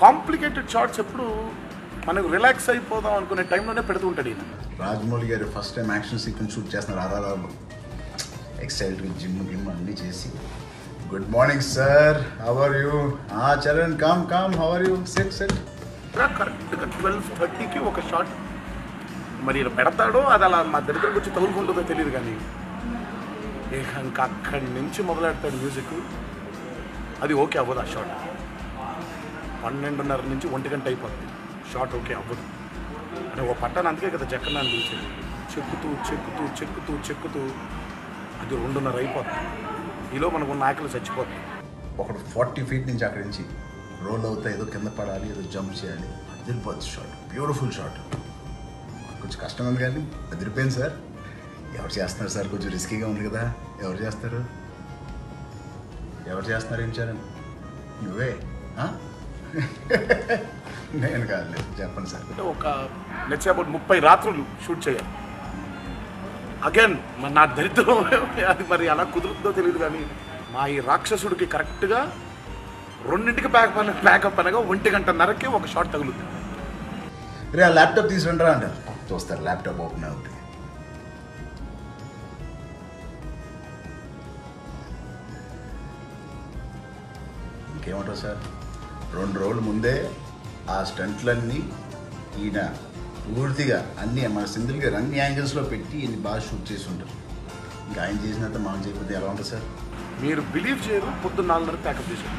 Complicated shorts ఎప్పుడు మనకు relax అయిపోదాం అనుకునే టైంలోనే పెడుతూ ఉంటాడు ఈయన. Rajamouli garu first time action sequence shoot చేస్తున్నారు ఆర్ఆర్ఆర్లో. ఎక్సైట్గా జిమ్ అన్నీ చేసి good morning sir, how are you? Charan come how are you? Set కరెక్ట్గా 12:30కి ఒక షాట్ మరి ఇలా పెడతాడో అది అలా మా దగ్గరకు వచ్చి తగులుకుంటుందో తెలియదు, కానీ ఇంకా అక్కడి నుంచి మొదలెడతాడు మ్యూజిక్. అది ఓకే అవ్వదు. ఆ షాట్ 12:30 నుంచి 1 గంట అయిపోతుంది. షాట్ ఓకే అవ్వదు అని ఒక పట్టాను. అందుకే కదా జక్కన్నాన్ని పిలిచేది. చెక్కుతూ అది 2:30 అయిపోతుంది. ఈలో మనకు ఉన్న ఆకలి చచ్చిపోతుంది. ఒకడు 40 feet నుంచి అక్కడి నుంచి రోల్ అవుతా ఏదో కింద పడాలి, ఏదో జంప్ చేయాలి. అదిరిపోద్ది షాట్, బ్యూటిఫుల్ షాట్. కొంచెం కష్టం ఉంది కానీ అదిరిపోయింది సార్. ఎవరు చేస్తున్నారు సార్? కొంచెం రిస్కీగా ఉంది కదా. ఎవరు చేస్తున్నారు ఏం చరణ్? నువ్వే? నేను కాదు, చెప్పండి సార్. అంటే ఒక లెట్స్ సే అబౌట్ 30 రాత్రులు షూట్ చేయాలి. అగైన్ మరి నా దరిద్రం అది మరి అలా కుదురుతుందో తెలియదు, కానీ మా ఈ రాక్షసుడికి కరెక్ట్గా 2ంటికి ప్యాకప్ అనగా 1:30కి ఒక షాట్ తగులుతుంది. రే ఆ ల్యాప్టాప్ తీసుకుంటారా అంటారు. చూస్తారు ల్యాప్టాప్ ఓపెన్ అవుతుంది. ఇంకేమంటారు సార్? 2 రోజుల ముందే ఆ స్టంట్లన్నీ ఈయన పూర్తిగా అన్నీ మన సింగిల్ గారు అన్ని యాంగిల్స్లో పెట్టి ఈయన బాగా షూట్ చేసి ఉంటారు. ఇంకా ఆయన చేసినంత మనం చేయకపోతే ఎలా ఉంటుంది సార్? మీరు బిలీవ్ చేయరు, పొద్దున్న 4:30 ప్యాకప్ చేశారు.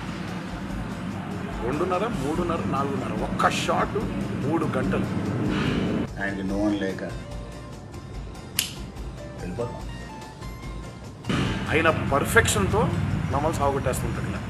2:30, 3:30, 4:30 ఒక్క షాట్ 3 గంటలు. ఆయనకి నోన్ లేక వెళ్ళిపోతాం. అయిన పర్ఫెక్షన్తో మమ్మల్ని సాగుకొట్టేస్తుంటాడు ఇలా.